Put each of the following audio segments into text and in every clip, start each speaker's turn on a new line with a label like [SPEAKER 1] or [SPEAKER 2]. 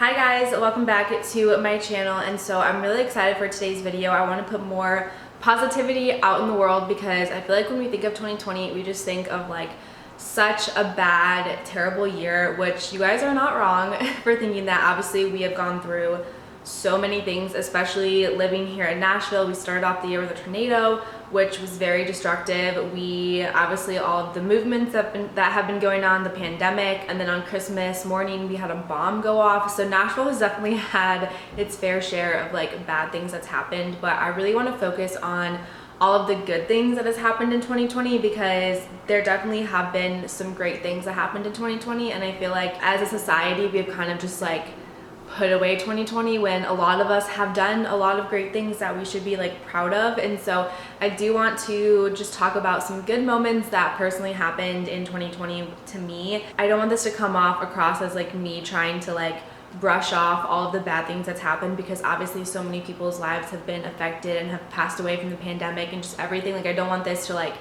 [SPEAKER 1] Hi guys, welcome back to my channel. And so I'm really excited for today's video. I want to put more positivity out in the world because I feel like when we think of 2020 we just think of like such a bad, terrible year, which you guys are not wrong for thinking that. Obviously we have gone through so many things, especially living here in Nashville. We started off the year with a tornado, which was very destructive. We obviously, all of the movements that have been going on, the pandemic, and then on Christmas morning we had a bomb go off. So Nashville has definitely had its fair share of like bad things that's happened, but I really want to focus on all of the good things that has happened in 2020 because there definitely have been some great things that happened in 2020, and I feel like as a society we've kind of just like put away 2020 when a lot of us have done a lot of great things that we should be like proud of. And so I do want to just talk about some good moments that personally happened in 2020 to me. I don't want this to come off across as like me trying to like brush off all of the bad things that's happened, because obviously so many people's lives have been affected and have passed away from the pandemic and just everything. Like I don't want this to like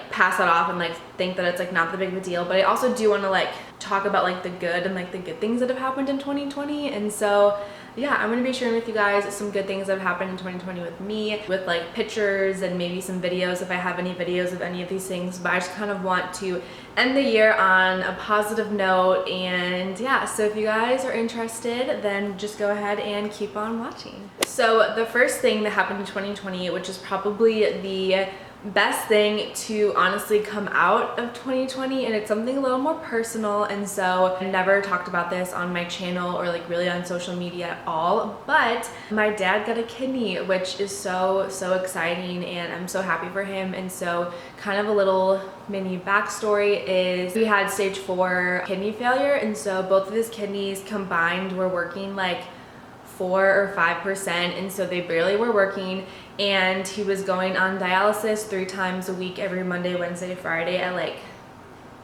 [SPEAKER 1] pass that off and like think that it's like not the big of a deal, but I also do want to like talk about like the good and like the good things that have happened in 2020. And so yeah, I'm going to be sharing with you guys some good things that have happened in 2020 with me, with like pictures and maybe some videos if I have any videos of any of these things. But I just kind of want to end the year on a positive note. And yeah, so if you guys are interested, then just go ahead and keep on watching. So the first thing that happened in 2020, which is probably the best thing to honestly come out of 2020, and it's something a little more personal, and so I never talked about this on my channel or like really on social media at all, but my dad got a kidney, which is so exciting, and I'm so happy for him. And so kind of a little mini backstory is we had stage 4 kidney failure, and so both of his kidneys combined were working like 4 or 5%, and so they barely were working, and he was going on dialysis 3 times a week, every Monday, Wednesday, Friday at like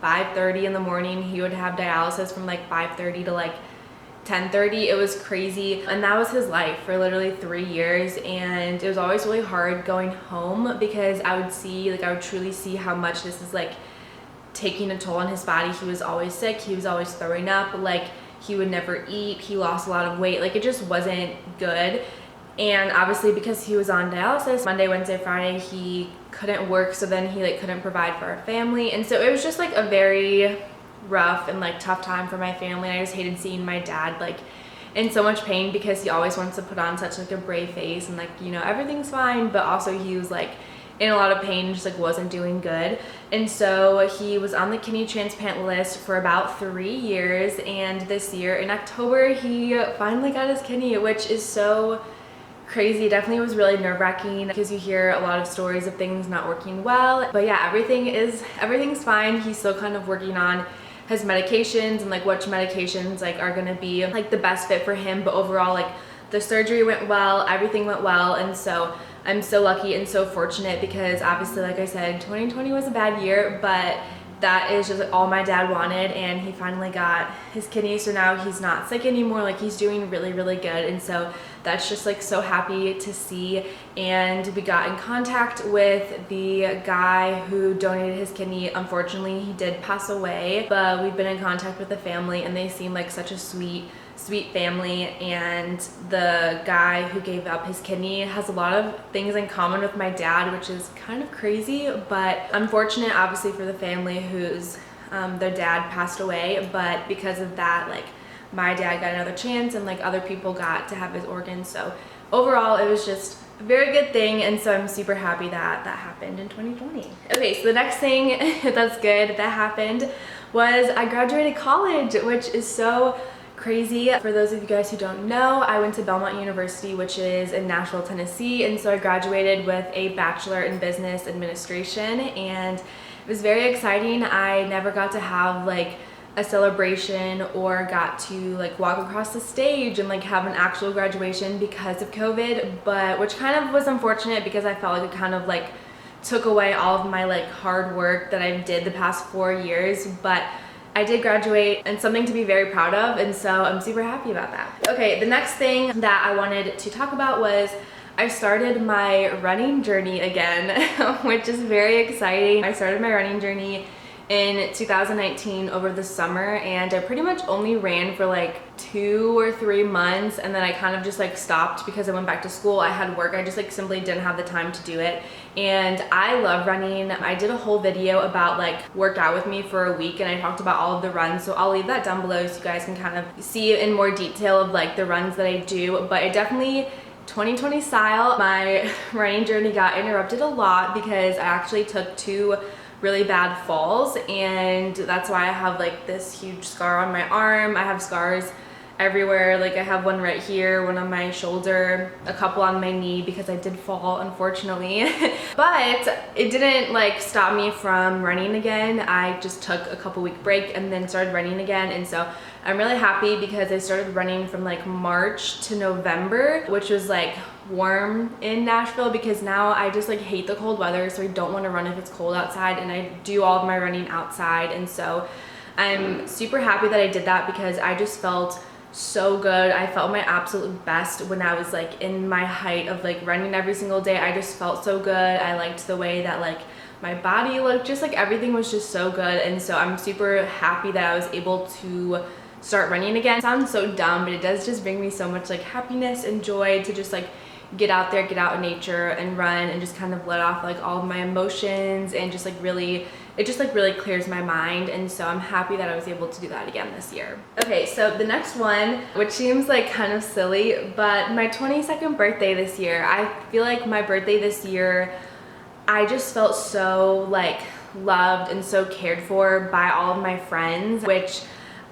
[SPEAKER 1] 5:30 in the morning. He would have dialysis from like 5:30 to like 10:30. It was crazy, and that was his life for literally 3 years. And it was always really hard going home because I would truly see how much this is like taking a toll on his body. He was always sick, he was always throwing up, like he would never eat, he lost a lot of weight, like it just wasn't good. And obviously because he was on dialysis Monday, Wednesday, Friday, he couldn't work, so then he like couldn't provide for our family. And so it was just like a very rough and like tough time for my family. And I just hated seeing my dad like in so much pain, because he always wants to put on such like a brave face and like, you know, everything's fine, but also he was like in a lot of pain, just like wasn't doing good. And so he was on the kidney transplant list for about 3 years, and this year in October he finally got his kidney, which is so crazy. Definitely was really nerve-wracking because you hear a lot of stories of things not working well, but yeah, everything's fine. He's still kind of working on his medications and like which medications like are gonna be like the best fit for him, but overall like the surgery went well, everything went well. And so I'm so lucky and so fortunate because obviously, like I said, 2020 was a bad year, but that is just all my dad wanted, and he finally got his kidney, so now he's not sick anymore. Like he's doing really good, and so that's just like so happy to see. And we got in contact with the guy who donated his kidney. Unfortunately he did pass away, but we've been in contact with the family, and they seem like such a sweet family. And the guy who gave up his kidney has a lot of things in common with my dad, which is kind of crazy, but unfortunate obviously for the family whose their dad passed away. But because of that, like my dad got another chance, and like other people got to have his organs. So overall it was just a very good thing, and so I'm super happy that that happened in 2020. Okay, so the next thing that's good that happened was I graduated college, which is so crazy. For those of you guys who don't know, I went to Belmont University, which is in Nashville, Tennessee, and so I graduated with a Bachelor in Business Administration, and it was very exciting. I never got to have like a celebration or got to like walk across the stage and like have an actual graduation because of COVID, but which kind of was unfortunate because I felt like it kind of like took away all of my like hard work that I did the past 4 years. But I did graduate, and something to be very proud of, and so I'm super happy about that. Okay, the next thing that I wanted to talk about was I started my running journey again, which is very exciting. I started my running journey in 2019 over the summer, and I pretty much only ran for like 2 or 3 months, and then I kind of just like stopped because I went back to school. I had work. I just like simply didn't have the time to do it. And I love running. I did a whole video about like work out with me for a week, and I talked about all of the runs, so I'll leave that down below so you guys can kind of see in more detail of like the runs that I do. But it definitely 2020 style, my running journey got interrupted a lot because I actually took 2 really bad falls, and that's why I have like this huge scar on my arm. I have scars everywhere. Like I have one right here, one on my shoulder, a couple on my knee because I did fall, unfortunately. But it didn't like stop me from running again. I just took a couple week break and then started running again, and so I'm really happy because I started running from like March to November, which was like warm in Nashville, because now I just like hate the cold weather, so I don't want to run if it's cold outside, and I do all of my running outside. And so I'm super happy that I did that because I just felt so good. I felt my absolute best when I was like in my height of like running every single day. I just felt so good. I liked the way that like my body looked, just like everything was just so good. And so I'm super happy that I was able to start running again. It sounds so dumb, but it does just bring me so much like happiness and joy to just like get out there, get out in nature and run and just kind of let off like all of my emotions, and just like really, it just like really clears my mind. And so I'm happy that I was able to do that again this year. Okay, so the next one, which seems like kind of silly, but my 22nd birthday this year, I feel like my birthday this year, I just felt so like loved and so cared for by all of my friends, which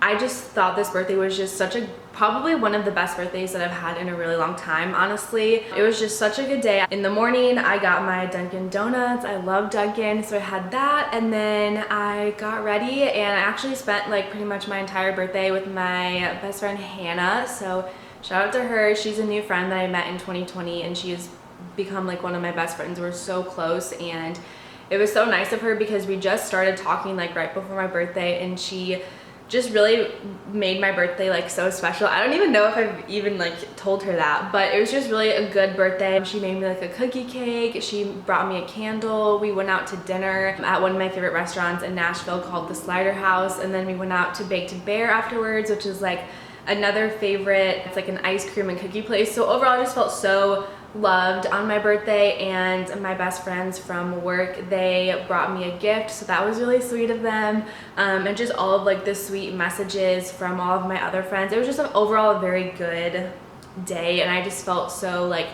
[SPEAKER 1] I just thought this birthday was just such a, probably one of the best birthdays that I've had in a really long time, honestly. It was just such a good day. In the morning, I got my Dunkin' Donuts. I love Dunkin', so I had that, and then I got ready, and I actually spent like pretty much my entire birthday with my best friend Hannah. So shout out to her. She's a new friend that I met in 2020, and she has become like one of my best friends. We're so close, and it was so nice of her because we just started talking like right before my birthday, and she just really made my birthday like so special. I don't even know if I've even like told her that, but it was just really a good birthday. She made me like a cookie cake. She brought me a candle. We went out to dinner at one of my favorite restaurants in Nashville called the Slider House, and then we went out to Baked Bear afterwards, which is like another favorite. It's like an ice cream and cookie place. So overall, I just felt so loved on my birthday. And my best friends from work, they brought me a gift, so that was really sweet of them. And just all of like the sweet messages from all of my other friends. It was just overall a very good day, and I just felt so like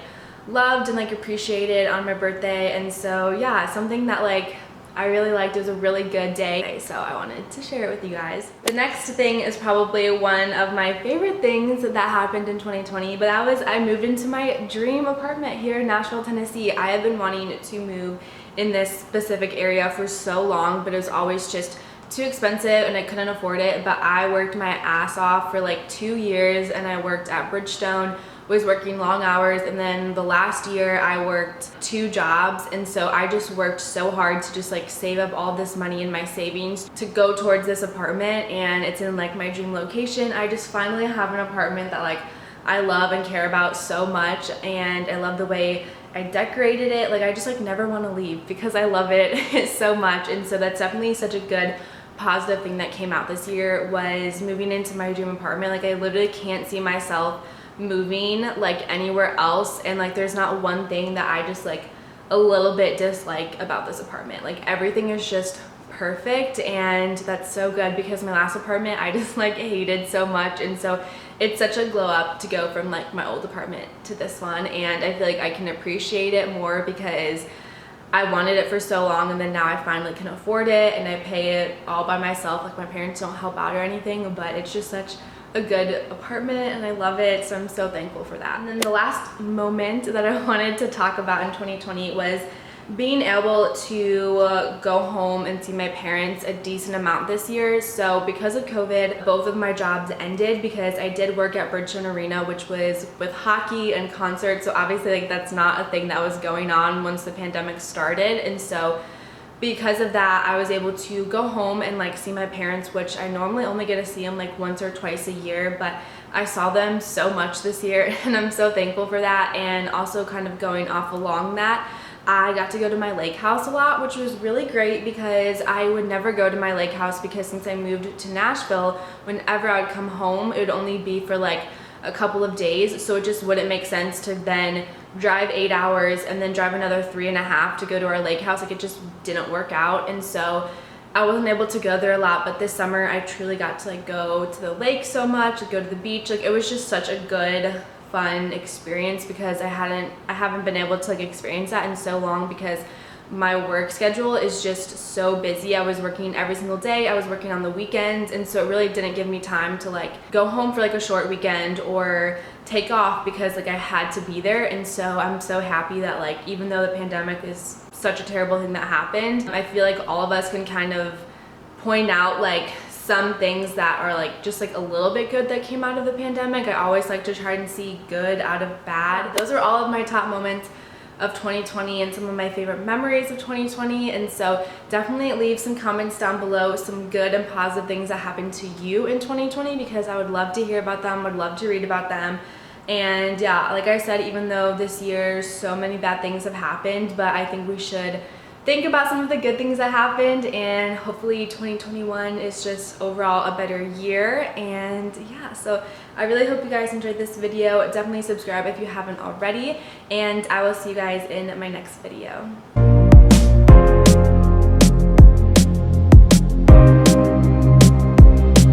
[SPEAKER 1] loved and like appreciated on my birthday. And so yeah, something that like I really liked. It was a really good day, so I wanted to share it with you guys. The next thing is probably one of my favorite things that happened in 2020, but that was I moved into my dream apartment here in Nashville, Tennessee. I have been wanting to move in this specific area for so long, but it was always just too expensive and I couldn't afford it. But I worked my ass off for like 2 years, and I worked at Bridgestone, was working long hours, and then the last year I worked 2 jobs, and so I just worked so hard to just like save up all this money in my savings to go towards this apartment, and it's in like my dream location. I just finally have an apartment that like I love and care about so much, and I love the way I decorated it. Like I just like never want to leave because I love it so much. And so that's definitely such a good positive thing that came out this year, was moving into my dream apartment. Like I literally can't see myself moving like anywhere else, and like there's not one thing that I just like a little bit dislike about this apartment. Like everything is just perfect, and that's so good because my last apartment I just like hated so much. And so it's such a glow up to go from like my old apartment to this one, and I feel like I can appreciate it more because I wanted it for so long, and then now I finally can afford it, and I pay it all by myself. Like my parents don't help out or anything, but it's just such a good apartment and I love it, so I'm so thankful for that. And then the last moment that I wanted to talk about in 2020 was being able to go home and see my parents a decent amount this year. So because of COVID, both of my jobs ended because I did work at Bridgestone Arena, which was with hockey and concerts, so obviously like that's not a thing that was going on once the pandemic started. And so because of that, I was able to go home and like see my parents, which I normally only get to see them like once or twice a year, but I saw them so much this year and I'm so thankful for that. And also kind of going off along that, I got to go to my lake house a lot, which was really great because I would never go to my lake house because since I moved to Nashville, whenever I would come home, it would only be for like a couple of days. So it just wouldn't make sense to then drive 8 hours and then drive another 3.5 to go to our lake house. Like it just didn't work out. And so I wasn't able to go there a lot, but this summer I truly got to like go to the lake so much, like go to the beach. Like it was just such a good, fun experience because I haven't been able to like experience that in so long because my work schedule is just so busy. I was working every single day, I was working on the weekends, and so it really didn't give me time to like go home for like a short weekend or take off because like I had to be there. And so I'm so happy that like even though the pandemic is such a terrible thing that happened, I feel like all of us can kind of point out like some things that are like just like a little bit good that came out of the pandemic. I always like to try and see good out of bad. Those are all of my top moments of 2020 and some of my favorite memories of 2020. And so definitely leave some comments down below, some good and positive things that happened to you in 2020 because I would love to hear about them, would love to read about them. And yeah, like I said, even though this year so many bad things have happened, but I think we should think about some of the good things that happened, and hopefully 2021 is just overall a better year. And yeah, so I really hope you guys enjoyed this video. Definitely subscribe if you haven't already, and I will see you guys in my next video.